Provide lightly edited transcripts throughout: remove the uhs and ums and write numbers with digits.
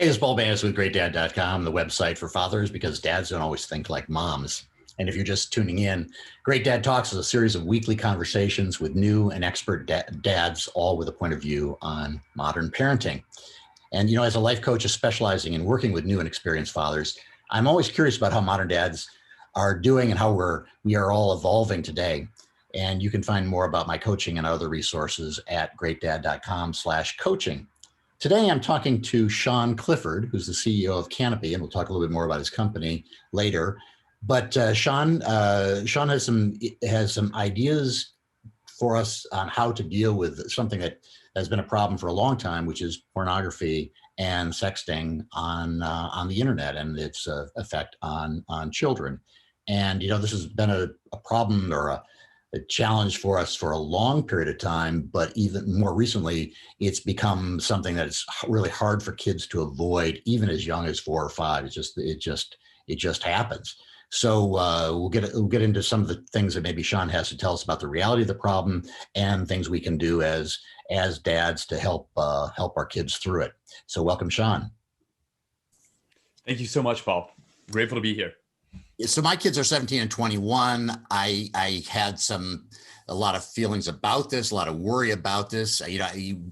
Hey, it's Paul Banis with GreatDad.com, the website for fathers, because dads don't always think like moms. And if you're just tuning in, Great Dad Talks is a series of weekly conversations with new and expert dads, all with a point of view on modern parenting. And, you know, as a life coach specializing in working with new and experienced fathers, I'm always curious about how modern dads are doing and how we are all evolving today. And you can find more about my coaching and other resources at GreatDad.com/coaching. Today, I'm talking to Sean Clifford, who's the CEO of Canopy, and we'll talk a little bit more about his company later. But Sean has some ideas for us on how to deal with something that has been a problem for a long time, which is pornography and sexting on the internet and its effect on children. And you know, this has been a problem or a challenge for us for a long period of time, but even more recently, it's become something that's really hard for kids to avoid, even as young as 4 or 5. It just happens. So we'll get into some of the things that maybe Sean has to tell us about the reality of the problem and things we can do as dads to help our kids through it. So welcome, Sean. Thank you so much, Paul. Grateful to be here. So my kids are 17 and 21. I had a lot of feelings about this, a lot of worry about this. You know,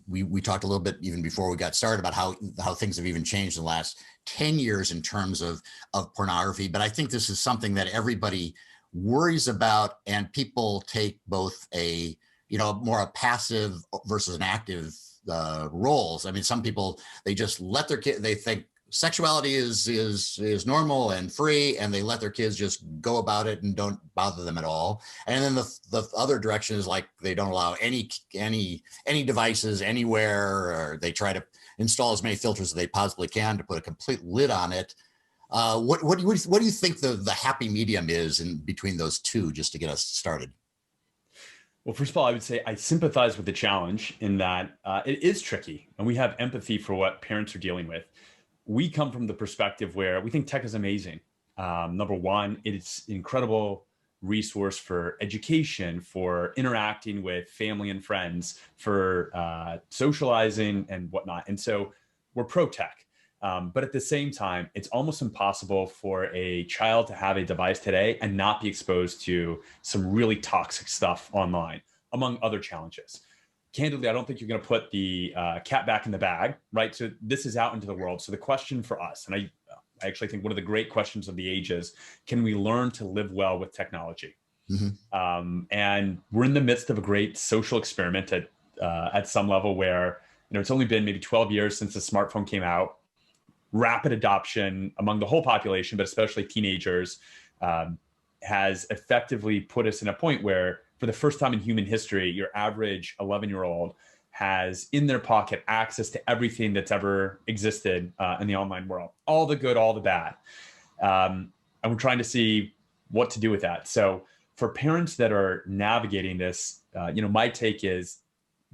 we talked a little bit even before we got started about how things have even changed in the last 10 years in terms of pornography. But I think this is something that everybody worries about, and people take both more a passive versus an active roles. I mean, some people, they just let their kid, they think sexuality is normal and free, and they let their kids just go about it and don't bother them at all. And then the other direction is like they don't allow any devices anywhere, or they try to install as many filters as they possibly can to put a complete lid on it. What do you think the happy medium is in between those two, just to get us started? Well, first of all, I would say I sympathize with the challenge in that it is tricky, and we have empathy for what parents are dealing with. We come from the perspective where we think tech is amazing. Number one, it's an incredible resource for education, for interacting with family and friends, for socializing and whatnot. And so we're pro-tech. But at the same time, it's almost impossible for a child to have a device today and not be exposed to some really toxic stuff online, among other challenges. Candidly, I don't think you're going to put the cat back in the bag, right? So this is out into the world. So the question for us, and I actually think one of the great questions of the age is, can we learn to live well with technology? Mm-hmm. And we're in the midst of a great social experiment at some level where, you know, it's only been maybe 12 years since the smartphone came out. Rapid adoption among the whole population, but especially teenagers, has effectively put us in a point where, for the first time in human history, your average 11-year-old has in their pocket access to everything that's ever existed in the online world, all the good, all the bad. And we're trying to see what to do with that. So for parents that are navigating this, my take is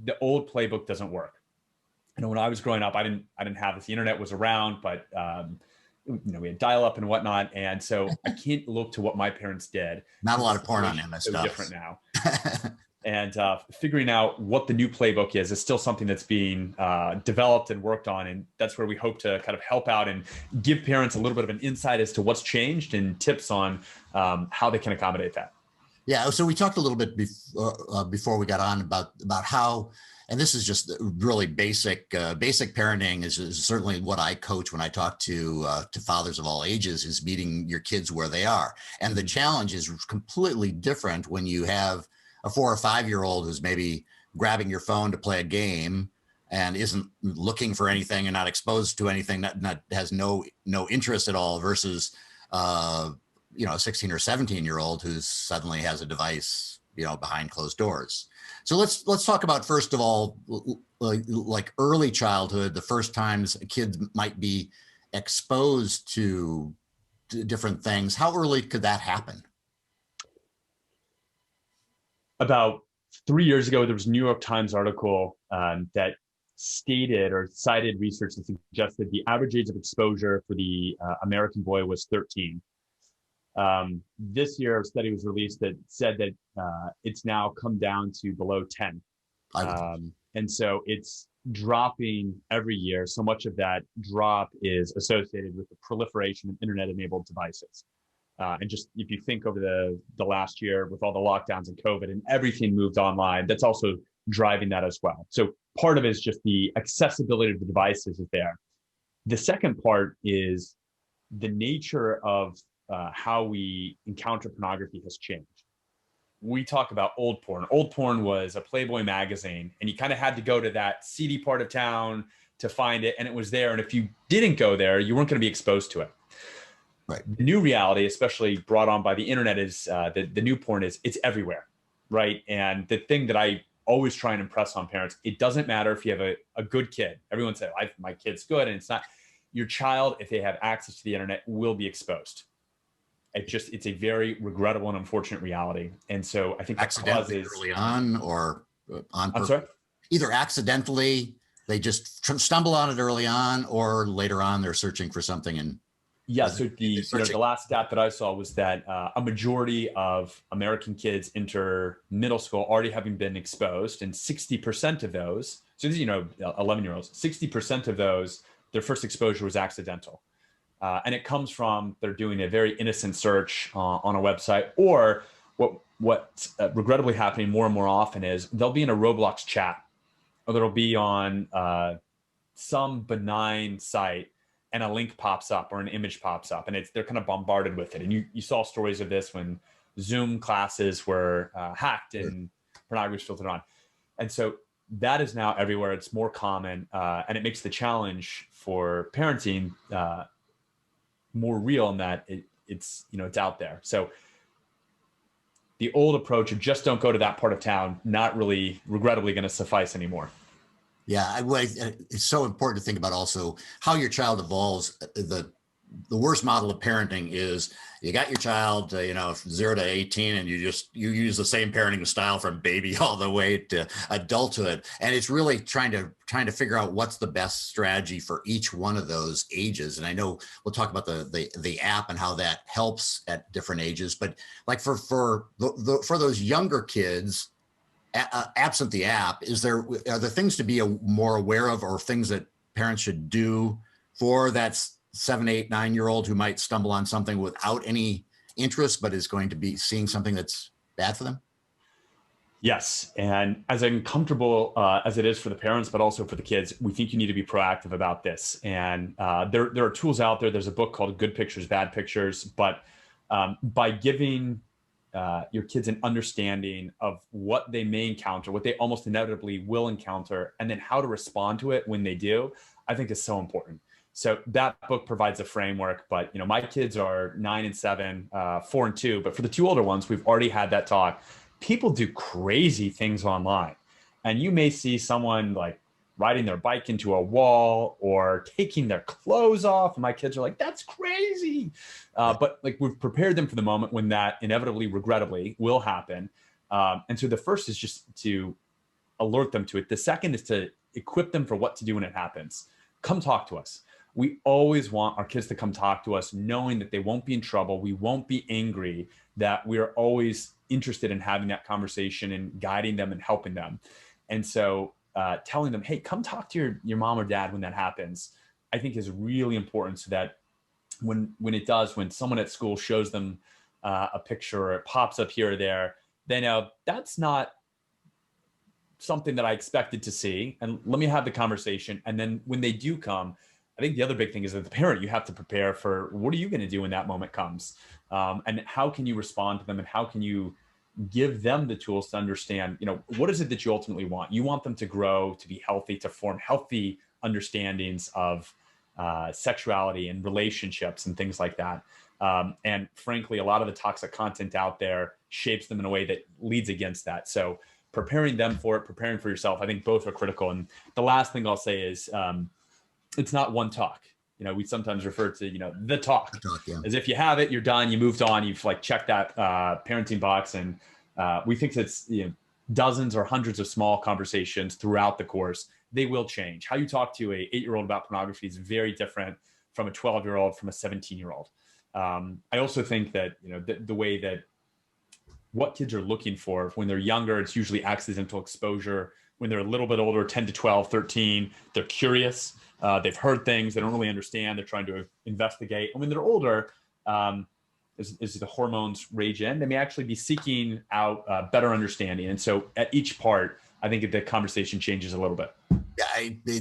the old playbook doesn't work. You know, when I was growing up, I didn't have this. The internet was around, but we had dial-up and whatnot, and so I can't look to what my parents did. Not a lot of porn on MS so stuff. Different now, and figuring out what the new playbook is still something that's being developed and worked on, and that's where we hope to kind of help out and give parents a little bit of an insight as to what's changed and tips on how they can accommodate that. Yeah, so we talked a little bit before we got on about how. And this is just really basic parenting is certainly what I coach when I talk to fathers of all ages, is meeting your kids where they are. And the challenge is completely different when you have a 4 or 5-year-old who's maybe grabbing your phone to play a game and isn't looking for anything and not exposed to anything, that has no interest at all, versus a 16 or 17-year-old who suddenly has a device, behind closed doors. So let's talk about, first of all, like early childhood, the first times kids might be exposed to different things. How early could that happen? About 3 years ago, there was a New York Times article that stated or cited research that suggested the average age of exposure for the American boy was 13. This year, a study was released that said that it's now come down to below 10. And so it's dropping every year. So much of that drop is associated with the proliferation of internet-enabled devices. And just if you think over the last year with all the lockdowns and COVID and everything moved online, that's also driving that as well. So part of it is just the accessibility of the devices is there. The second part is the nature of how we encounter pornography has changed. We talk about old porn. Old porn was a Playboy magazine, and you kind of had to go to that seedy part of town to find it, and it was there. And if you didn't go there, you weren't going to be exposed to it. Right. The new reality, especially brought on by the internet, is the new porn is it's everywhere, right? And the thing that I always try and impress on parents, it doesn't matter if you have a good kid. Everyone says, my kid's good, and it's not. Your child, if they have access to the internet, will be exposed. It's a very regrettable and unfortunate reality. And so I think accidentally early on or on purpose. I'm sorry? Either accidentally, they just stumble on it early on, or later on they're searching for something. And yeah, so the last stat that I saw was that a majority of American kids enter middle school already having been exposed, and 60% of those, so these 11-year-olds, 60% of those, their first exposure was accidental. And it comes from they're doing a very innocent search on a website, or what's regrettably happening more and more often is they'll be in a Roblox chat, or they'll be on some benign site, and a link pops up or an image pops up, and they're kind of bombarded with it. And you saw stories of this when Zoom classes were hacked and pornography was filtered on. And so that is now everywhere. It's more common, and it makes the challenge for parenting more real in that it's out there. So the old approach of just don't go to that part of town, not really, regrettably, going to suffice anymore. Yeah, it's so important to think about also how your child evolves. The worst model of parenting is you got your child, 0 to 18, and you use the same parenting style from baby all the way to adulthood. And it's really trying to figure out what's the best strategy for each one of those ages. And I know we'll talk about the app and how that helps at different ages, but like for those younger kids, absent the app, are there things to be more aware of, or things that parents should do for that 7, 8, 9-year-old who might stumble on something without any interest, but is going to be seeing something that's bad for them? Yes. And as uncomfortable as it is for the parents, but also for the kids, we think you need to be proactive about this. And there are tools out there. There's a book called Good Pictures, Bad Pictures. But by giving your kids an understanding of what they may encounter, what they almost inevitably will encounter, and then how to respond to it when they do, I think is so important. So that book provides a framework, but my kids are 9 and 7, 4 and 2, but for the 2 older ones, we've already had that talk. People do crazy things online, and you may see someone like riding their bike into a wall or taking their clothes off. And my kids are like, that's crazy. But like, we've prepared them for the moment when that inevitably, regrettably will happen. And so the first is just to alert them to it. The second is to equip them for what to do when it happens. Come talk to us. We always want our kids to come talk to us, knowing that they won't be in trouble. We won't be angry, that we are always interested in having that conversation and guiding them and helping them. And so telling them, hey, come talk to your mom or dad when that happens, I think is really important, so that when someone at school shows them a picture, or it pops up here or there, they know that's not something that I expected to see. And let me have the conversation. And then when they do come, I think the other big thing is that the parent, you have to prepare for what are you going to do when that moment comes? And how can you respond to them, and how can you give them the tools to understand, what is it that you ultimately want? You want them to grow, to be healthy, to form healthy understandings of sexuality and relationships and things like that. And frankly, a lot of the toxic content out there shapes them in a way that leads against that. So preparing them for it, preparing for yourself, I think both are critical. And the last thing I'll say is it's not one talk. We sometimes refer to, the talk, yeah, as if you have it, you're done, you moved on, you've like checked that parenting box. And we think that's, dozens or hundreds of small conversations throughout the course. They will change. How you talk to a 8-year-old about pornography is very different from a 12-year-old, from a 17-year-old. I also think that, the way that what kids are looking for. When they're younger, it's usually accidental exposure. When they're a little bit older, 10 to 12, 13, they're curious. They've heard things they don't really understand. They're trying to investigate. And when they're older, as the hormones rage in, they may actually be seeking out better understanding. And so at each part, I think the conversation changes a little bit. Yeah,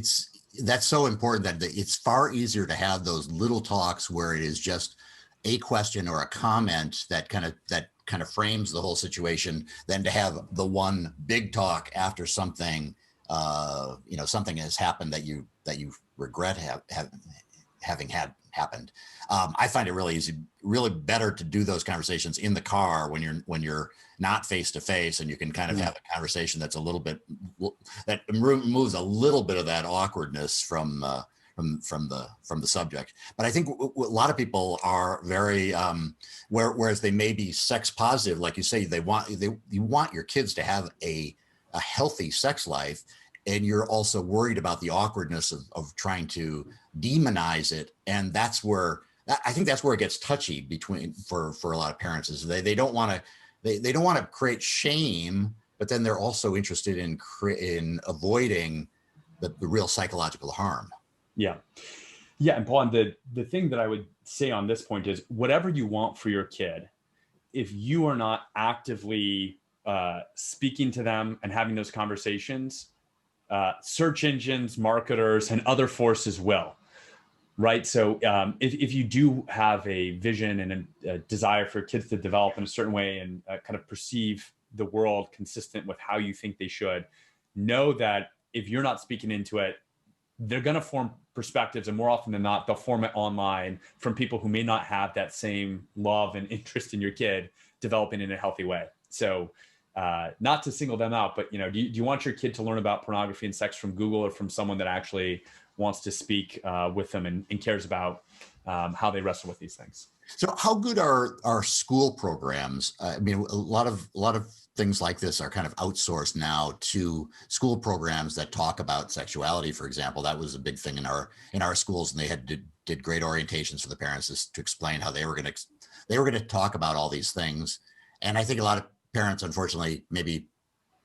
that's so important that it's far easier to have those little talks where it is just a question or a comment that kind of frames the whole situation than to have the one big talk after something, something has happened that you regret having had happened. I find it really easy, really better to do those conversations in the car when you're not face to face, and you can kind of have a conversation that's a little bit, that removes a little bit of that awkwardness from the subject. But I think a lot of people are very, whereas they may be sex positive, like you say, you want your kids to have a healthy sex life, and you're also worried about the awkwardness of trying to demonize it. And I think that's where it gets touchy for a lot of parents, is they don't want to create shame, but then they're also interested in avoiding the real psychological harm. Yeah. Yeah. And Paul, the thing that I would say on this point is, whatever you want for your kid, if you are not actively speaking to them and having those conversations, search engines, marketers, and other forces will, right? So if you do have a vision and a desire for kids to develop in a certain way and kind of perceive the world consistent with how you think they should, know that if you're not speaking into it, they're going to form perspectives, and more often than not, they'll form it online from people who may not have that same love and interest in your kid developing in a healthy way. So not to single them out, but do you want your kid to learn about pornography and sex from Google, or from someone that actually wants to speak with them and cares about how they wrestle with these things? So how good are school programs? I mean, a lot of things like this are kind of outsourced now to school programs that talk about sexuality. For example, that was a big thing in our schools, and they did great orientations for the parents to explain how they were going to talk about all these things. And I think a lot of parents, unfortunately, maybe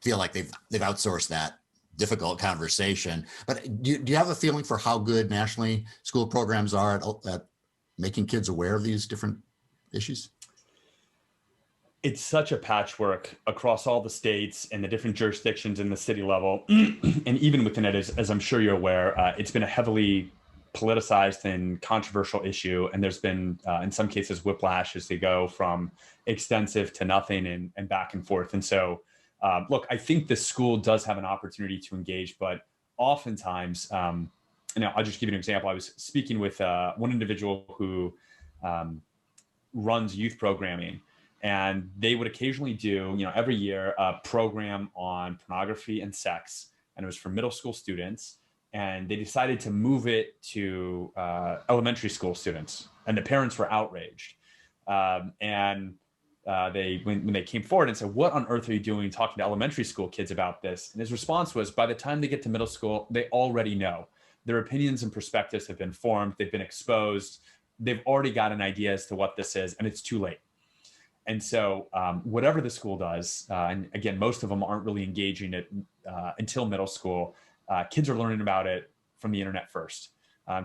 feel like they've outsourced that difficult conversation. But do you have a feeling for how good nationally school programs are at making kids aware of these different issues? It's such a patchwork across all the states and the different jurisdictions in the city level. And even within it, as I'm sure you're aware, it's been a heavily politicized and controversial issue. And there's been, in some cases, whiplash as they go from extensive to nothing and back and forth. And so, look, I think the school does have an opportunity to engage, but oftentimes, I'll just give you an example. I was speaking with one individual who runs youth programming, and they would occasionally do, every year, a program on pornography and sex, and it was for middle school students. And they decided to move it to elementary school students, and the parents were outraged. When they came forward and said, "What on earth are you doing talking to elementary school kids about this?" And his response was, by the time they get to middle school, they already know. Their opinions and perspectives have been formed. They've been exposed. They've already got an idea as to what this is, and it's too late. And so whatever the school does, and again, most of them aren't really engaging it until middle school, kids are learning about it from the internet first,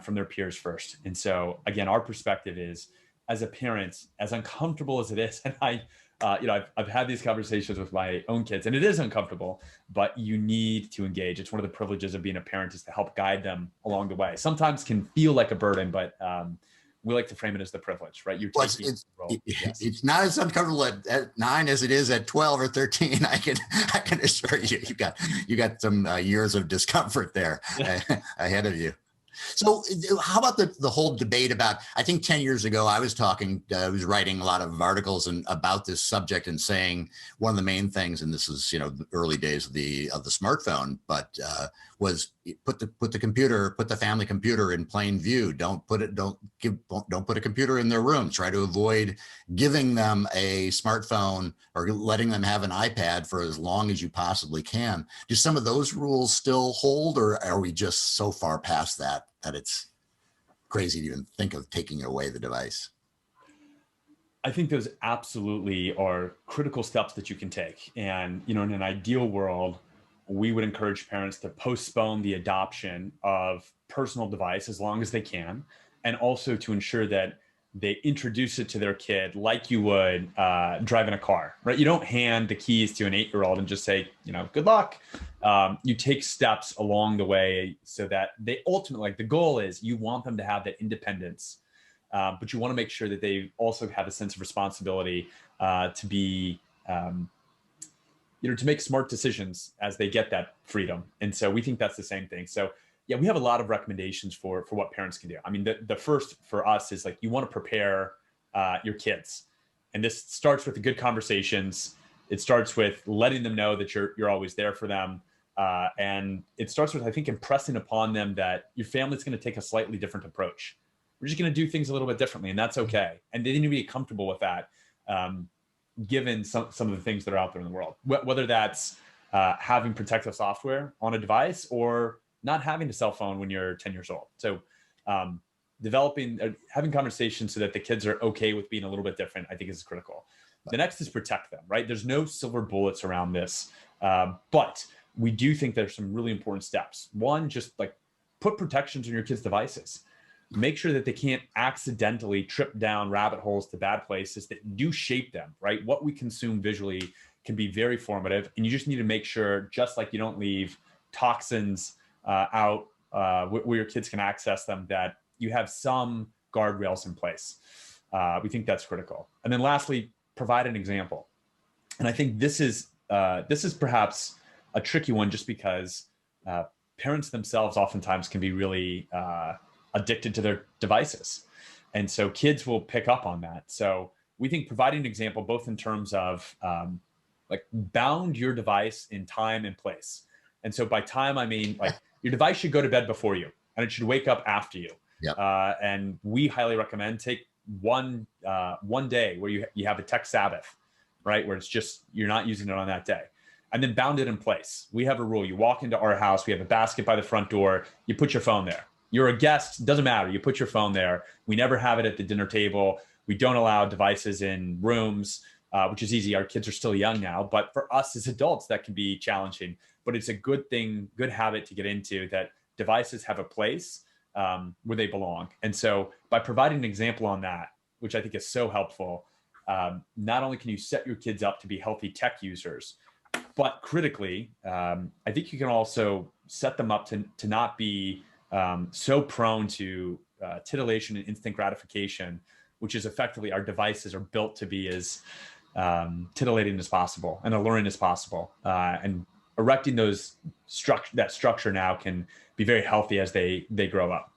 from their peers first. And so again, our perspective is, as a parent, as uncomfortable as it is, and I've had these conversations with my own kids, and it is uncomfortable, but you need to engage. It's one of the privileges of being a parent, is to help guide them along the way. Sometimes can feel like a burden, but we like to frame it as the privilege, right? You're taking the role. Yes. It's not as uncomfortable at 9 as it is at 12 or 13. I can assure you, you got some years of discomfort there ahead of you. So how about the whole debate about, I think 10 years ago, I was writing a lot of articles about this subject, and saying one of the main things, and this is, the early days of the smartphone, but was put the family computer in plain view. Don't put a computer in their room. Try to avoid giving them a smartphone or letting them have an iPad for as long as you possibly can. Do some of those rules still hold, or are we just so far past that it's crazy to even think of taking away the device? I think those absolutely are critical steps that you can take. And, in an ideal world, we would encourage parents to postpone the adoption of personal device as long as they can, and also to ensure that they introduce it to their kid like you would driving a car, right? You don't hand the keys to an 8-year-old and just say, good luck. You take steps along the way so that they ultimately, the goal is you want them to have that independence, but you want to make sure that they also have a sense of responsibility to be, to make smart decisions as they get that freedom. And so we think that's the same thing. So yeah, we have a lot of recommendations for what parents can do. I mean, the first for us is you want to prepare your kids. And this starts with the good conversations. It starts with letting them know that you're always there for them. And it starts with, I think, impressing upon them that your family's going to take a slightly different approach. We're just going to do things a little bit differently, and that's okay. And they need to be comfortable with that, given some of the things that are out there in the world, whether that's having protective software on a device or not having a cell phone when you're 10 years old. So having conversations so that the kids are okay with being a little bit different, I think is critical. The next is protect them, right? There's no silver bullets around this, but we do think there's some really important steps. One, just put protections on your kids' devices. Make sure that they can't accidentally trip down rabbit holes to bad places that do shape them, right? What we consume visually can be very formative, and you just need to make sure, just like you don't leave toxins out where your kids can access them, that you have some guardrails in place. We think that's critical. And then lastly, provide an example. And I think this is perhaps a tricky one, just because parents themselves oftentimes can be really addicted to their devices. And so kids will pick up on that. So we think providing an example, both in terms of bound your device in time and place. And so by time, I mean your device should go to bed before you, and it should wake up after you. Yep. And we highly recommend take one day where you have a tech Sabbath, right? Where it's just, you're not using it on that day, and then bound it in place. We have a rule. You walk into our house, we have a basket by the front door. You put your phone there. You're a guest, doesn't matter. You put your phone there. We never have it at the dinner table. We don't allow devices in rooms, which is easy. Our kids are still young now, but for us as adults, that can be challenging. But it's a good habit to get into, that devices have a place where they belong. And so by providing an example on that, which I think is so helpful, not only can you set your kids up to be healthy tech users, but critically, I think you can also set them up to not be so prone to titillation and instant gratification, which is effectively, our devices are built to be as titillating as possible and alluring as possible. And erecting that structure now can be very healthy as they grow up.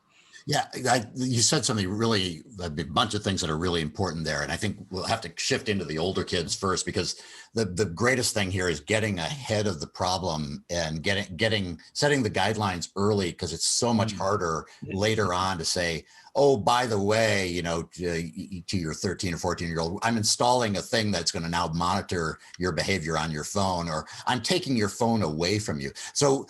Yeah, you said something really, a bunch of things that are really important there. And I think we'll have to shift into the older kids first, because the greatest thing here is getting ahead of the problem and setting the guidelines early, because it's so much harder later on to say, oh, by the way, to your 13 or 14-year-old, I'm installing a thing that's going to now monitor your behavior on your phone, or I'm taking your phone away from you. So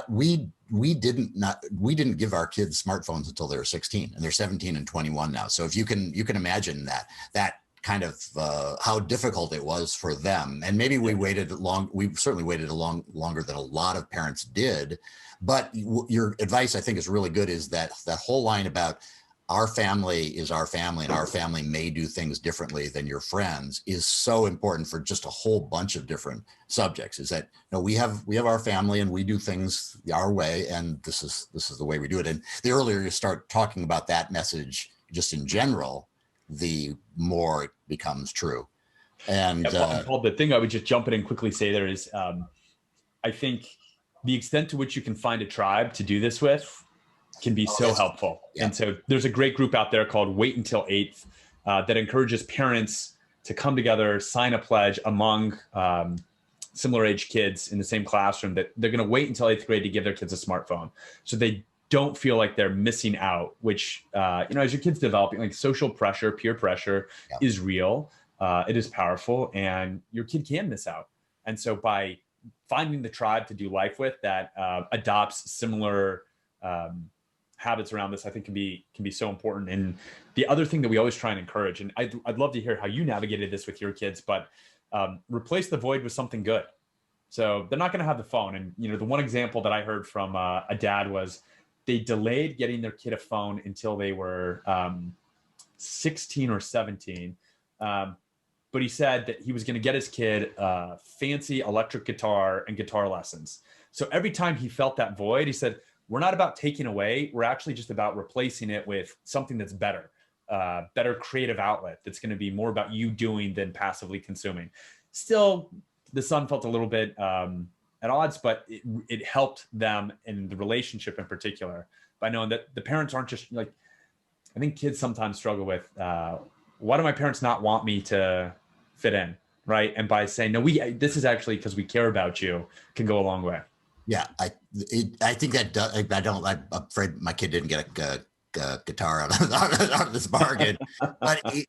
we didn't give our kids smartphones until they were 16, and they're 17 and 21 now. So if you can imagine that kind of how difficult it was for them. And maybe we certainly waited longer than a lot of parents did. But your advice, I think, is really good, is that whole line about our family is our family, and our family may do things differently than your friends, is so important for just a whole bunch of different subjects. Is that, we have our family and we do things our way, and this is the way we do it. And the earlier you start talking about that message just in general, the more it becomes true. And Paul, the thing I would just jump in and quickly say there is, I think the extent to which you can find a tribe to do this with can be so helpful. Yeah. And so there's a great group out there called Wait Until 8th that encourages parents to come together, sign a pledge among similar age kids in the same classroom, that they're going to wait until 8th grade to give their kids a smartphone, so they don't feel like they're missing out, which, as your kids developing, social pressure, peer pressure is real. It is powerful, and your kid can miss out. And so by finding the tribe to do life with that adopts similar habits around this, I think can be so important. And the other thing that we always try and encourage, and I'd love to hear how you navigated this with your kids, but replace the void with something good. So they're not going to have the phone. And, you know, the one example that I heard from a dad was they delayed getting their kid a phone until they were 16 or 17. But he said that he was going to get his kid a fancy electric guitar and guitar lessons. So every time he felt that void, he said, we're not about taking away. We're actually just about replacing it with something that's better, better creative outlet that's going to be more about you doing than passively consuming. Still, the son felt a little bit at odds, but it helped them in the relationship in particular by knowing that the parents aren't just like, I think kids sometimes struggle with, why do my parents not want me to fit in, right? And by saying, no, this is actually because we care about you, can go a long way. Yeah, I think that does, I'm afraid my kid didn't get a guitar out of this bargain,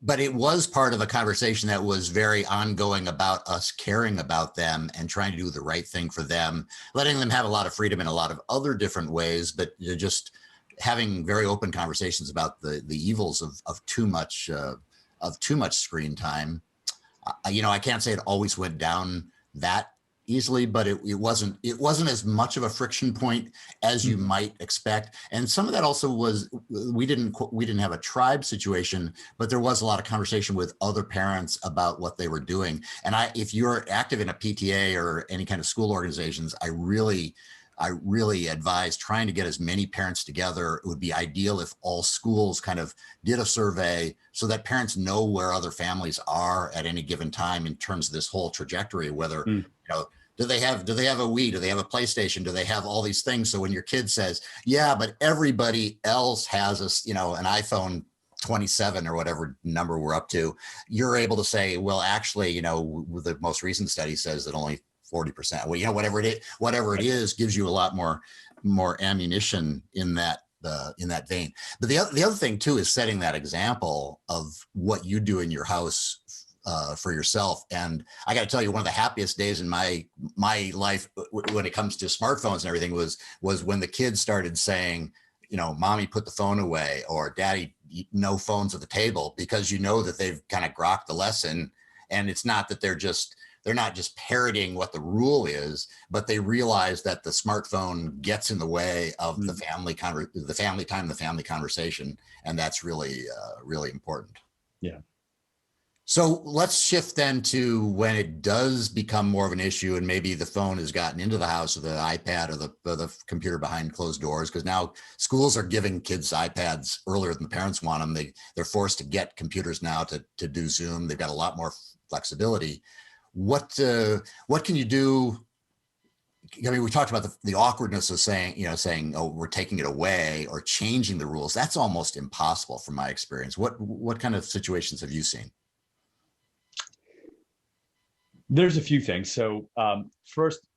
but it was part of a conversation that was very ongoing about us caring about them and trying to do the right thing for them, letting them have a lot of freedom in a lot of other different ways, but just having very open conversations about the evils of too much screen time. You know, I can't say it always went down that easily, but it wasn't as much of a friction point as you might expect. And some of that also was, we didn't have a tribe situation, but there was a lot of conversation with other parents about what they were doing. And if you're active in a PTA or any kind of school organizations, I really advise trying to get as many parents together. It would be ideal if all schools kind of did a survey so that parents know where other families are at any given time in terms of this whole trajectory, whether, you know, do they have a Wii? Do they have a PlayStation? Do they have all these things? So when your kid says, yeah, but everybody else has an iPhone 27 or whatever number we're up to, you're able to say, well, actually, you know, the most recent study says that only 40%, well, you know, whatever it is, gives you a lot more ammunition in that vein. But the other thing too is setting that example of what you do in your house for yourself. And I got to tell you, one of the happiest days in my life when it comes to smartphones and everything was when the kids started saying, you know, mommy, put the phone away, or daddy, no phones at the table, because you know that they've kind of grokked the lesson. And it's not that they're not just parroting what the rule is, but they realize that the smartphone gets in the way of the family time, the family conversation. And that's really, really important. Yeah. So let's shift then to when it does become more of an issue and maybe the phone has gotten into the house, or the iPad, or the computer behind closed doors, because now schools are giving kids iPads earlier than the parents want them. They're forced to get computers now to do Zoom. They've got a lot more flexibility. What can you do? I mean, we talked about the awkwardness of saying, oh, we're taking it away or changing the rules. That's almost impossible from my experience. What kind of situations have you seen? There's a few things. So first,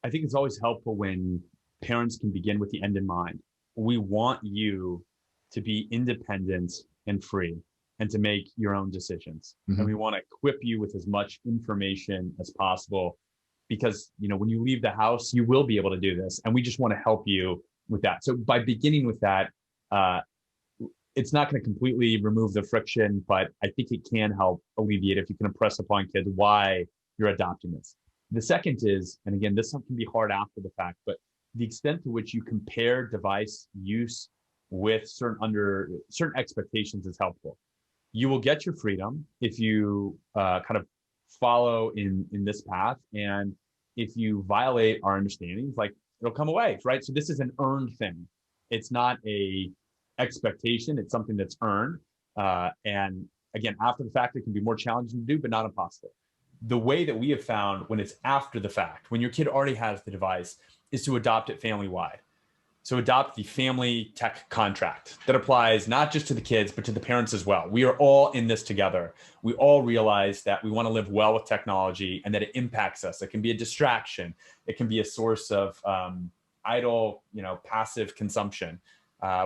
I think it's always helpful when parents can begin with the end in mind. We want you to be independent and free, and to make your own decisions. Mm-hmm. And we want to equip you with as much information as possible, because, you know, when you leave the house, you will be able to do this. And we just want to help you with that. So by beginning with that, it's not going to completely remove the friction, but I think it can help alleviate if you can impress upon kids why you're adopting this. The second is, and again, this can be hard after the fact, but the extent to which you compare device use with certain expectations is helpful. You will get your freedom if you kind of follow in this path. And if you violate our understandings, like, it'll come away, right? So this is an earned thing. It's not a expectation. It's something that's earned. And again, after the fact, it can be more challenging to do, but not impossible. The way that we have found when it's after the fact, when your kid already has the device, is to adopt it family-wide. So adopt the family tech contract that applies not just to the kids, but to the parents as well. We are all in this together. We all realize that we want to live well with technology and that it impacts us. It can be a distraction. It can be a source of idle, passive consumption,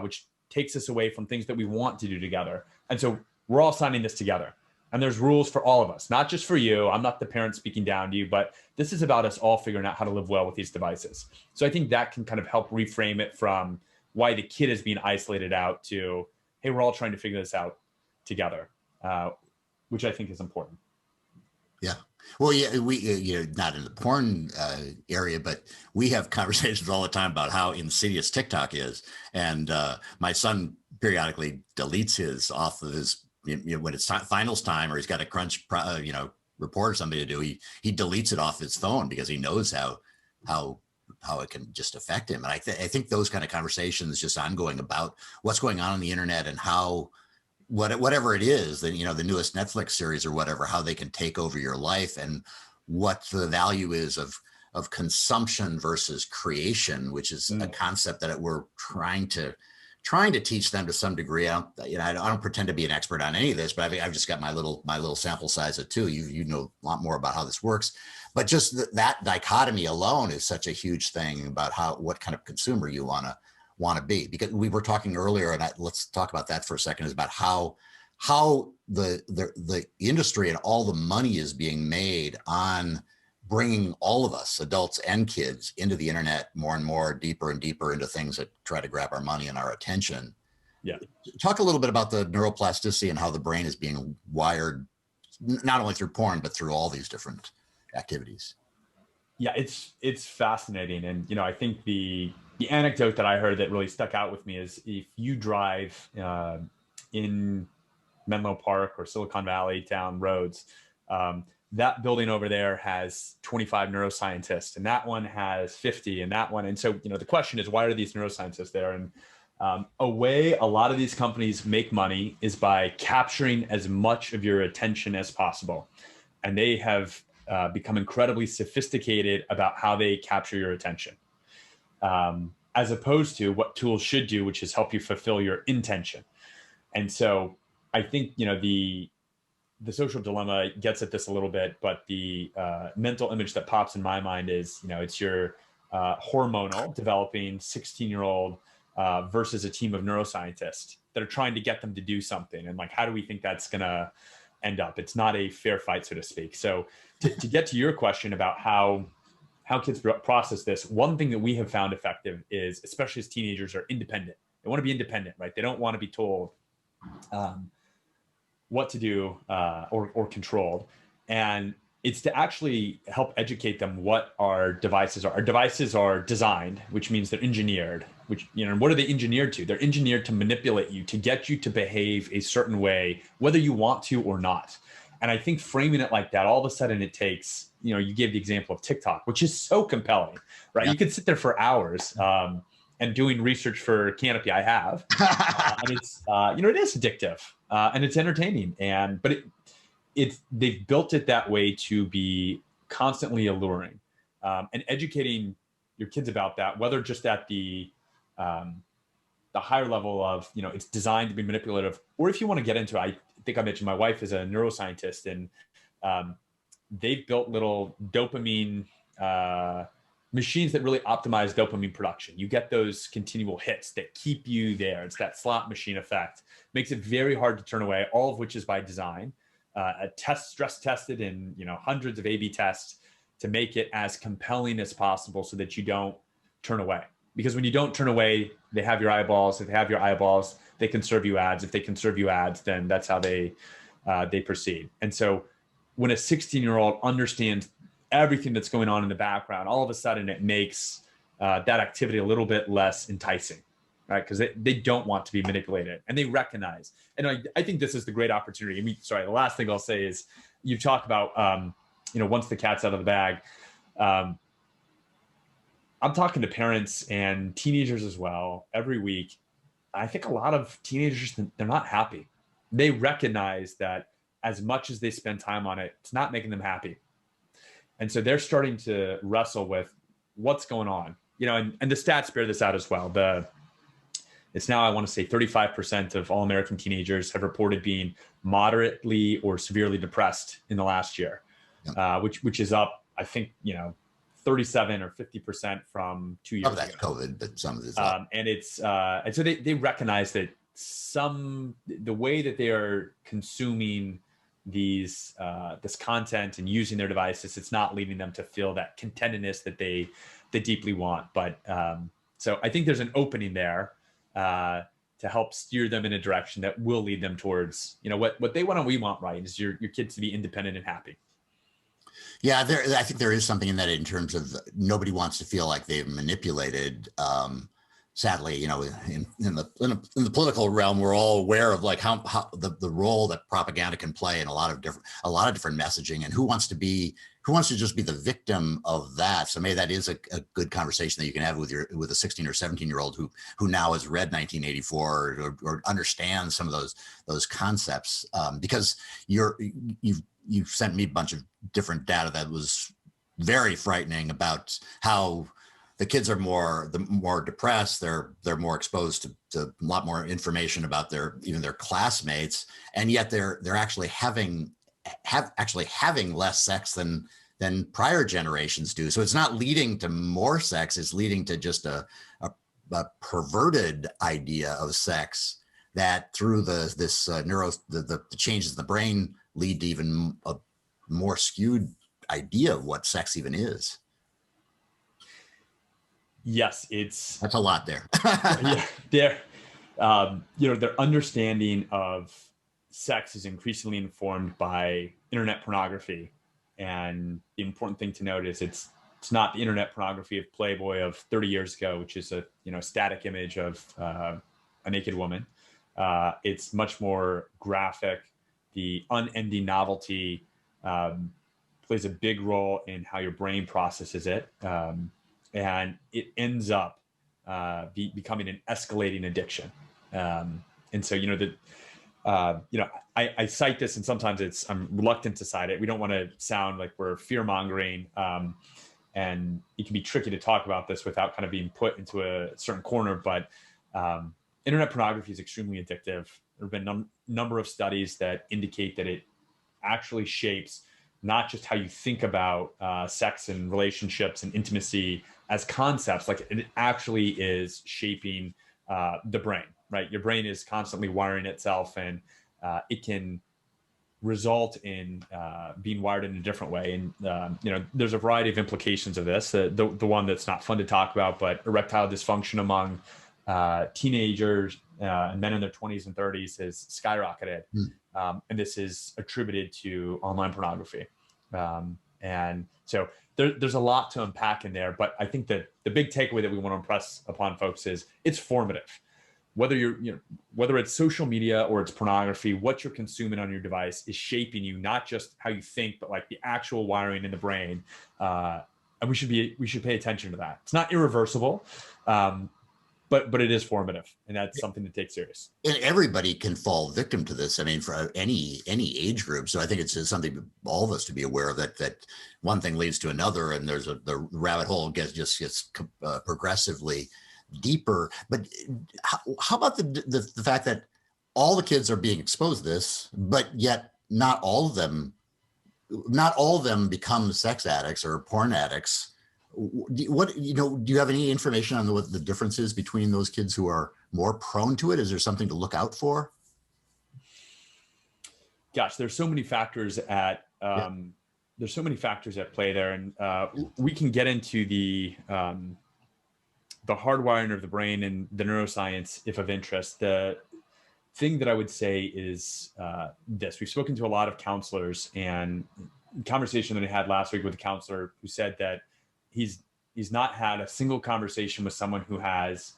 which takes us away from things that we want to do together. And so we're all signing this together. And there's rules for all of us, not just for you. I'm not the parent speaking down to you, but this is about us all figuring out how to live well with these devices. So I think that can kind of help reframe it from why the kid is being isolated out to, hey, we're all trying to figure this out together, which I think is important. Yeah. Well, yeah, not in the porn area, but we have conversations all the time about how insidious TikTok is. And my son periodically deletes his off of his, when it's finals time or he's got a crunch, report or something to do, he deletes it off his phone because he knows how it can just affect him. And I think those kind of conversations just ongoing about what's going on the internet and how, whatever it is, that, the newest Netflix series or whatever, how they can take over your life and what the value is of consumption versus creation, which is a concept that we're trying to teach them to some degree. I don't pretend to be an expert on any of this, but I've just got my little sample size of two. You know a lot more about how this works, but just that dichotomy alone is such a huge thing about what kind of consumer you want to be. Because we were talking earlier, and let's talk about that for a second, is about how the industry and all the money is being made on bringing all of us, adults and kids, into the internet more and more, deeper and deeper into things that try to grab our money and our attention. Yeah. Talk a little bit about the neuroplasticity and how the brain is being wired, not only through porn, but through all these different activities. Yeah, it's fascinating. And, I think the anecdote that I heard that really stuck out with me is if you drive in Menlo Park or Silicon Valley down roads, that building over there has 25 neuroscientists, and that one has 50, and that one. And so, the question is, why are these neuroscientists there? And a way a lot of these companies make money is by capturing as much of your attention as possible. And they have become incredibly sophisticated about how they capture your attention, as opposed to what tools should do, which is help you fulfill your intention. And so I think, the social dilemma gets at this a little bit, but the mental image that pops in my mind is, it's your hormonal developing 16-year-old versus a team of neuroscientists that are trying to get them to do something. And how do we think that's going to end up? It's not a fair fight, so to speak. So to get to your question about how kids process this, one thing that we have found effective is, especially as teenagers, are independent. They want to be independent, right? They don't want to be told what to do or controlled. And it's to actually help educate them what our devices are. Our devices are designed, which means they're engineered, what are they engineered to? They're engineered to manipulate you, to get you to behave a certain way, whether you want to or not. And I think framing it like that, all of a sudden it takes, you gave the example of TikTok, which is so compelling, right? Yeah. You could sit there for hours and doing research for Canopy. I have, and it's, it is addictive and it's entertaining. But they've built it that way to be constantly alluring and educating your kids about that, whether just at the higher level of, it's designed to be manipulative, or if you want to get into it. I think I mentioned my wife is a neuroscientist, and they've built little dopamine machines that really optimize dopamine production. You get those continual hits that keep you there. It's that slot machine effect. Makes it very hard to turn away, all of which is by design. Stress tested in hundreds of A/B tests to make it as compelling as possible so that you don't turn away. Because when you don't turn away, they have your eyeballs. If they have your eyeballs, they can serve you ads. If they can serve you ads, then that's how they proceed. And so when a 16-year-old understands everything that's going on in the background, all of a sudden it makes that activity a little bit less enticing, right? Because they don't want to be manipulated, and they recognize. And I think this is the great opportunity. The last thing I'll say is, you talk about, once the cat's out of the bag, I'm talking to parents and teenagers as well every week. I think a lot of teenagers, they're not happy. They recognize that as much as they spend time on it, it's not making them happy. And so they're starting to wrestle with what's going on, and the stats bear this out as well. It's now, I want to say 35% of all American teenagers have reported being moderately or severely depressed in the last year, which is up, I think, 37 or 50% from 2 years ago. That's COVID, but some of this. And so they recognize that the way that they are consuming this content and using their devices, it's not leading them to feel that contentedness that they deeply want. But so I think there's an opening there. to help steer them in a direction that will lead them towards, what they want and we want, right? Is your kids to be independent and happy. Yeah, I think there is something in that in terms of nobody wants to feel like they've manipulated. Sadly, in the political realm, we're all aware of like how the role that propaganda can play in a lot of different messaging, and who wants to just be the victim of that. So maybe that is a good conversation that you can have with a 16 or 17-year-old who now has read 1984 or understands some of those concepts, because you've sent me a bunch of different data that was very frightening about how the kids are more depressed. They're more exposed to a lot more information about even their classmates, and yet they're actually having less sex than prior generations do. So it's not leading to more sex; it's leading to just a perverted idea of sex that through the changes in the brain lead to even a more skewed idea of what sex even is. Yes, that's a lot there. Yeah, their understanding of sex is increasingly informed by internet pornography. And the important thing to note is it's not the internet pornography of Playboy of 30 years ago, which is a static image of a naked woman. It's much more graphic. The unending novelty plays a big role in how your brain processes it. And it ends up becoming an escalating addiction. And so, I cite this, and sometimes I'm reluctant to cite it. We don't want to sound like we're fear mongering. And it can be tricky to talk about this without kind of being put into a certain corner. But internet pornography is extremely addictive. There have been a number of studies that indicate that it actually shapes not just how you think about sex and relationships and intimacy as concepts, like it actually is shaping the brain, right? Your brain is constantly wiring itself, and it can result in being wired in a different way. And, there's a variety of implications of this. The one that's not fun to talk about, but erectile dysfunction among teenagers and men in their 20s and 30s has skyrocketed. And this is attributed to online pornography. And so there's a lot to unpack in there, but I think that the big takeaway that we want to impress upon folks is it's formative. Whether it's social media or it's pornography, what you're consuming on your device is shaping you, not just how you think, but like the actual wiring in the brain. And we should pay attention to that. It's not irreversible, but it is formative, and that's something to take serious. And everybody can fall victim to this. I mean, for any age group. So I think it's just something all of us to be aware of, that one thing leads to another, and the rabbit hole gets progressively deeper. But how about the fact that all the kids are being exposed to this, but yet not all of them become sex addicts or porn addicts? Do you have any information on what the difference is between those kids who are more prone to it? Is there something to look out for? Gosh, there's so many factors at play there, and we can get into the hardwiring of the brain and the neuroscience if of interest. The thing that I would say is this: we've spoken to a lot of counselors, and conversation that I had last week with a counselor who said that he's not had a single conversation with someone who has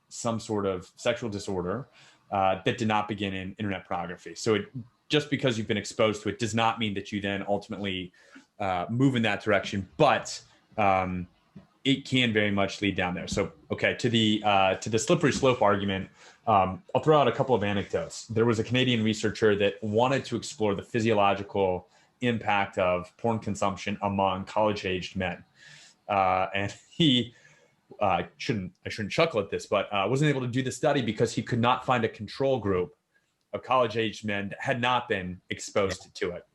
some sort of sexual disorder that did not begin in internet pornography. So just because you've been exposed to it does not mean that you then ultimately move in that direction, but it can very much lead down there. So, okay, to the slippery slope argument, I'll throw out a couple of anecdotes. There was a Canadian researcher that wanted to explore the physiological impact of porn consumption among college-aged men. And he I shouldn't chuckle at this, but wasn't able to do the study because he could not find a control group of college-aged men that had not been exposed to it.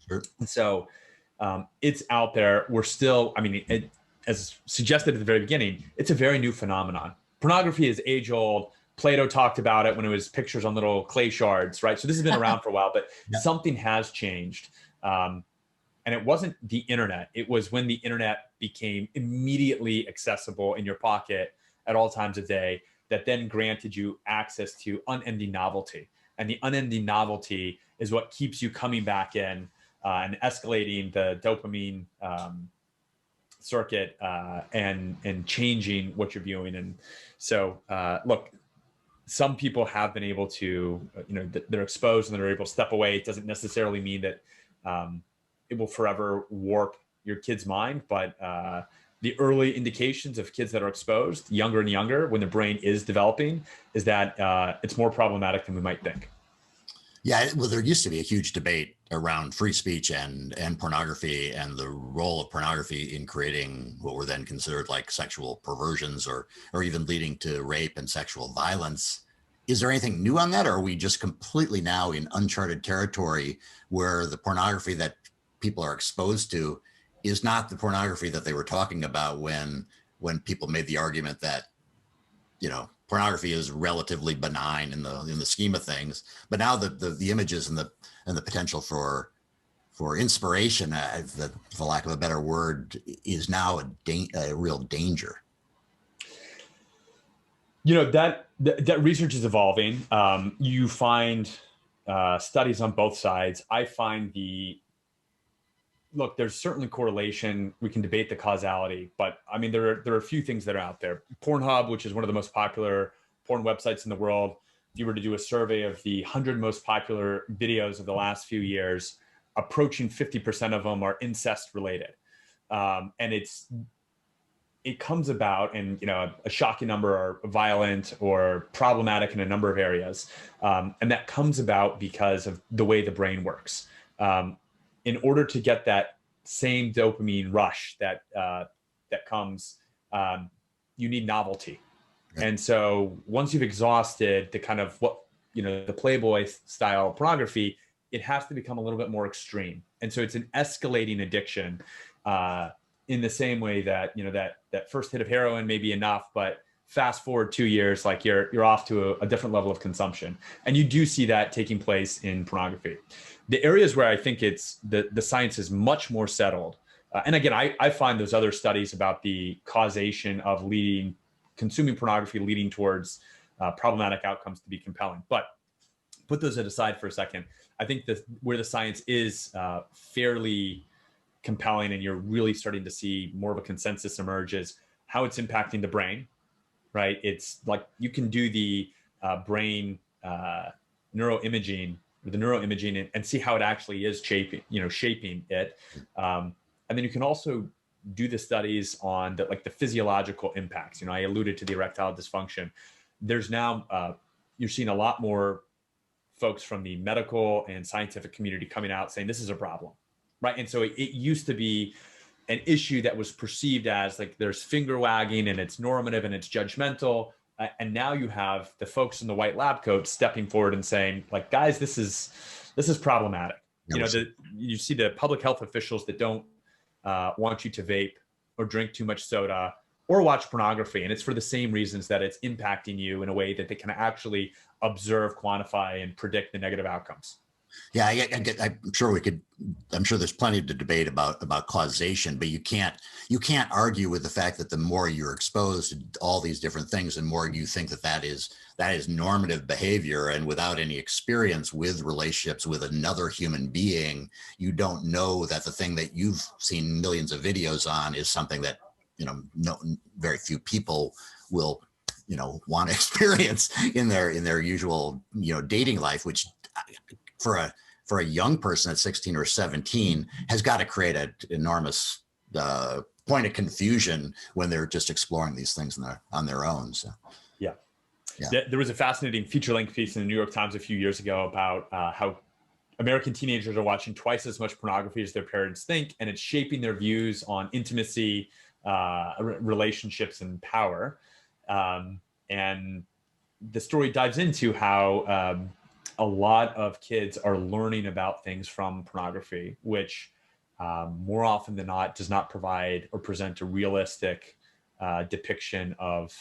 Sure. And so it's out there. We're still, as suggested at the very beginning, it's a very new phenomenon. Pornography is age-old. Plato talked about it when it was pictures on little clay shards, right? So this has been around for a while, but something has changed. And it wasn't the internet. It was when the internet became immediately accessible in your pocket at all times of day. that then granted you access to unending novelty. And the unending novelty is what keeps you coming back in and escalating the dopamine circuit and changing what you're viewing. And so, look, some people have been able to, they're exposed and they're able to step away. It doesn't necessarily mean that it will forever warp your kid's mind, but the early indications of kids that are exposed younger and younger when the brain is developing is that it's more problematic than we might think. Yeah, well, there used to be a huge debate around free speech and pornography and the role of pornography in creating what were then considered like sexual perversions or even leading to rape and sexual violence. Is there anything new on that, or are we just completely now in uncharted territory where the pornography that people are exposed to is not the pornography that they were talking about when people made the argument that, pornography is relatively benign in the scheme of things, but now the images and the potential for inspiration, for lack of a better word, is now a real danger. That research is evolving. You find studies on both sides. I find there's certainly correlation. We can debate the causality, but I mean, there are a few things that are out there. Pornhub, which is one of the most popular porn websites in the world, if you were to do a survey of the 100 most popular videos of the last few years, approaching 50% of them are incest related. And it comes about, and a shocking number are violent or problematic in a number of areas. And that comes about because of the way the brain works. In order to get that same dopamine rush that comes, you need novelty. And so once you've exhausted the kind of the Playboy style pornography, it has to become a little bit more extreme. And so it's an escalating addiction in the same way that, that first hit of heroin may be enough, but fast forward 2 years, like you're off to a different level of consumption. And you do see that taking place in pornography. The areas where I think it's the science is much more settled. And again, I find those other studies about the causation of consuming pornography leading towards problematic outcomes to be compelling. But put those aside for a second. I think where the science is fairly compelling and you're really starting to see more of a consensus emerge is how it's impacting the brain, right? It's like you can do the brain neuroimaging and see how it actually is shaping it. And then you can also do the studies on the physiological impacts. I alluded to the erectile dysfunction. There's now, you're seeing a lot more folks from the medical and scientific community coming out saying this is a problem, right? And so it used to be an issue that was perceived as like there's finger wagging and it's normative and it's judgmental. And now you have the folks in the white lab coats stepping forward and saying, like, guys, this is problematic. You see the public health officials that don't want you to vape or drink too much soda or watch pornography. And it's for the same reasons that it's impacting you in a way that they can actually observe, quantify, and predict the negative outcomes. Yeah, I'm sure there's plenty to debate about causation, but you can't argue with the fact that the more you're exposed to all these different things, the more you think that is normative behavior. And without any experience with relationships with another human being, you don't know that the thing that you've seen millions of videos on is something that, very few people will, want to experience in their usual, dating life, which for a young person at 16 or 17 has got to create an enormous point of confusion when they're just exploring these things on their own. So, yeah. There was a fascinating feature-length piece in the New York Times a few years ago about how American teenagers are watching twice as much pornography as their parents think, and it's shaping their views on intimacy, relationships, and power. And the story dives into how a lot of kids are learning about things from pornography, which more often than not does not provide or present a realistic depiction of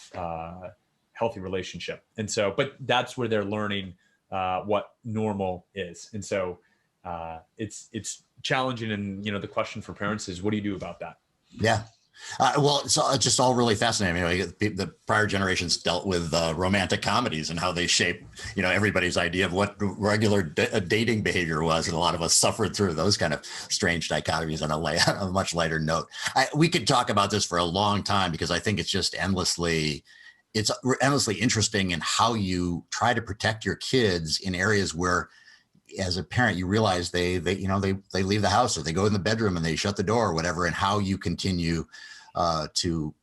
healthy relationship. And so, but that's where they're learning what normal is. And so it's challenging. And, the question for parents is, what do you do about that? Yeah. Well, it's just all really fascinating. I mean, the prior generations dealt with romantic comedies and how they shape, everybody's idea of what regular dating behavior was. And a lot of us suffered through those kind of strange dichotomies on a much lighter note. We could talk about this for a long time because I think it's just endlessly interesting in how you try to protect your kids in areas where, as a parent, you realize they leave the house or they go in the bedroom and they shut the door or whatever, and how you continue to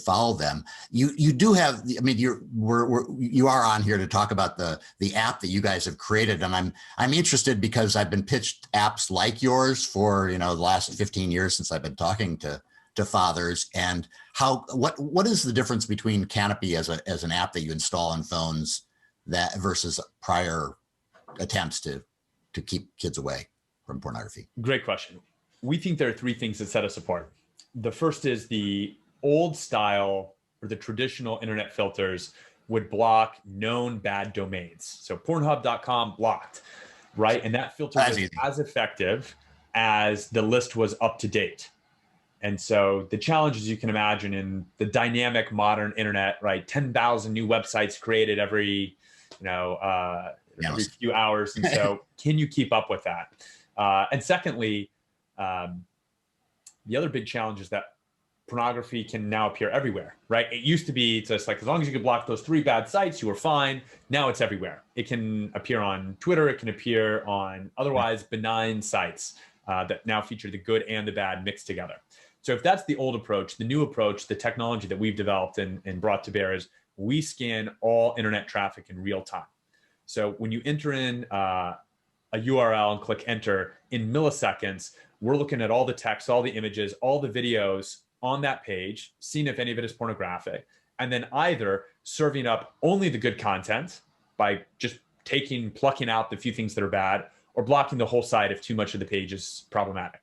follow them. You do have, I mean, you are on here to talk about the app that you guys have created, and I'm interested because I've been pitched apps like yours for the last 15 years since I've been talking to fathers, and what is the difference between Canopy as an app that you install on phones that versus prior attempts to keep kids away from pornography? Great question. We think there are three things that set us apart. The first is the old style or the traditional internet filters would block known bad domains. So Pornhub.com blocked, right? And that filter was as effective as the list was up to date. And so the challenges you can imagine in the dynamic modern internet, right? 10,000 new websites created every few hours. And so can you keep up with that? And secondly, the other big challenge is that pornography can now appear everywhere, right? It used to be just like, as long as you could block those 3 bad sites, you were fine. Now it's everywhere. It can appear on Twitter. It can appear on otherwise benign sites that now feature the good and the bad mixed together. So if that's the old approach, the new approach, the technology that we've developed and brought to bear is we scan all internet traffic in real time. So when you enter in a URL and click enter, in milliseconds, we're looking at all the text, all the images, all the videos on that page, seeing if any of it is pornographic, and then either serving up only the good content by just plucking out the few things that are bad, or blocking the whole site if too much of the page is problematic.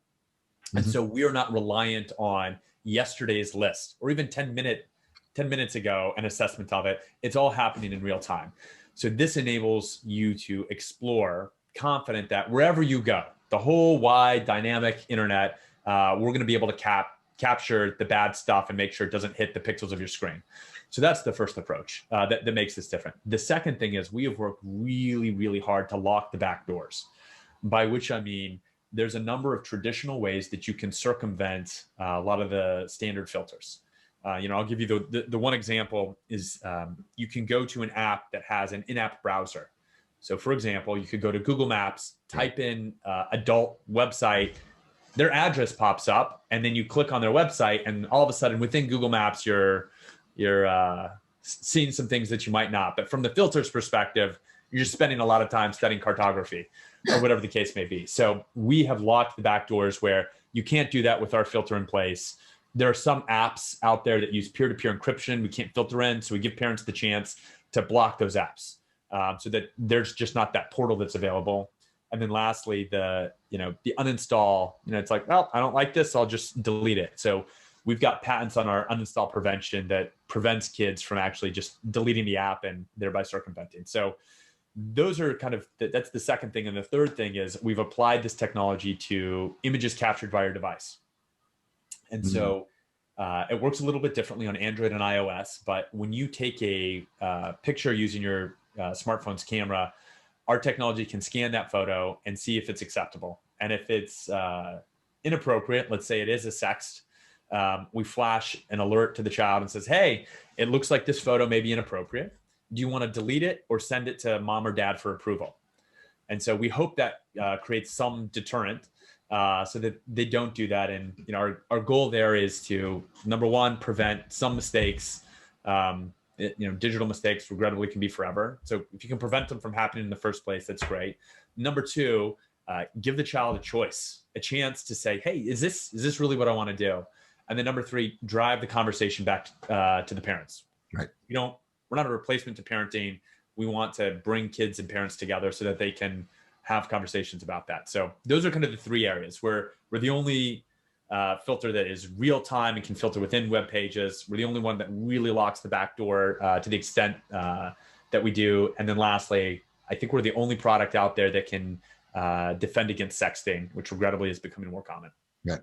Mm-hmm. And so we are not reliant on yesterday's list or even 10 minutes ago, an assessment of it. It's all happening in real time. So this enables you to explore confident that wherever you go, the whole wide dynamic internet, we're going to be able to capture the bad stuff and make sure it doesn't hit the pixels of your screen. So that's the first approach that makes this different. The second thing is we have worked really, really hard to lock the back doors, by which I mean there's a number of traditional ways that you can circumvent a lot of the standard filters. I'll give you the one example is you can go to an app that has an in-app browser. So for example, you could go to Google Maps, type in adult website, their address pops up, and then you click on their website, and all of a sudden within Google Maps, you're seeing some things that you might not. But from the filter's perspective, you're just spending a lot of time studying cartography or whatever the case may be. So we have locked the back doors where you can't do that with our filter in place. There are some apps out there that use peer-to-peer encryption. We can't filter in, so we give parents the chance to block those apps so that there's just not that portal that's available. And then lastly, the uninstall, it's like, well, I don't like this, I'll just delete it. So we've got patents on our uninstall prevention that prevents kids from actually just deleting the app and thereby circumventing. So those are that's the second thing. And the third thing is we've applied this technology to images captured by your device. And so it works a little bit differently on Android and iOS, but when you take a picture using your smartphone's camera, our technology can scan that photo and see if it's acceptable. And if it's inappropriate, let's say it is a sext, we flash an alert to the child and says, hey, it looks like this photo may be inappropriate. Do you want to delete it or send it to mom or dad for approval? And so we hope that creates some deterrent so that they don't do that. And our goal there is to, number one, prevent some mistakes. Digital mistakes regrettably can be forever. So if you can prevent them from happening in the first place, that's great. Number two, give the child a choice, a chance to say, hey, is this really what I want to do? And then number three, drive the conversation back to the parents. Right. We're not a replacement to parenting. We want to bring kids and parents together so that they can have conversations about that. So those are kind of the three areas where we're the only filter that is real time and can filter within web pages. We're the only one that really locks the back door to the extent that we do. And then lastly, I think we're the only product out there that can defend against sexting, which regrettably is becoming more common. Right.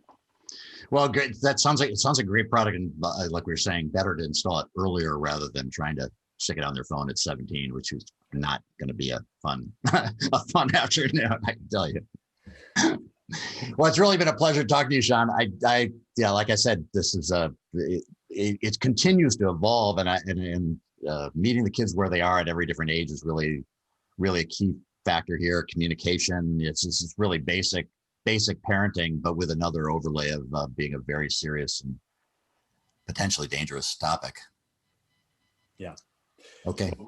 Well, great. That sounds like a great product, and like we were saying, better to install it earlier rather than trying to stick it on their phone at 17, which is not going to be a fun afternoon. I can tell you. Well, it's really been a pleasure talking to you, Sean. Yeah, like I said, this is it continues to evolve, and meeting the kids where they are at every different age is really a key factor here. Communication. It's really basic parenting, but with another overlay of being a very serious and potentially dangerous topic. Yeah. Okay. So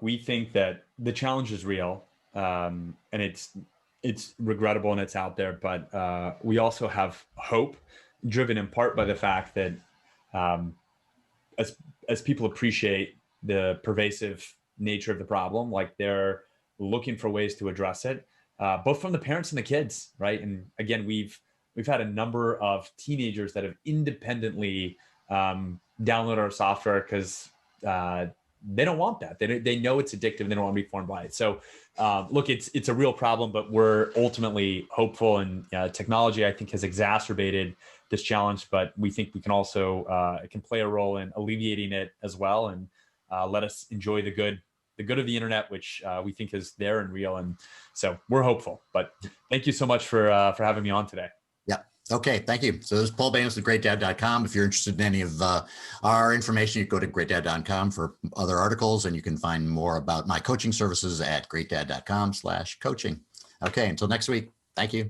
we think that the challenge is real, and it's regrettable and it's out there, but we also have hope, driven in part by the fact that as people appreciate the pervasive nature of the problem, like they're looking for ways to address it, both from the parents and the kids, right? And again, we've had a number of teenagers that have independently downloaded our software because they don't want that. They know it's addictive and they don't want to be formed by it. So look, it's a real problem, but we're ultimately hopeful, and technology, I think, has exacerbated this challenge, but we think we can also, it can play a role in alleviating it as well, and let us enjoy the good of the internet, which we think is there and real. And so we're hopeful, but thank you so much for having me on today. Yeah. Okay. Thank you. So this is Paul Baines with GreatDad.com. If you're interested in any of our information, you go to GreatDad.com for other articles, and you can find more about my coaching services at GreatDad.com/coaching. Okay. Until next week. Thank you.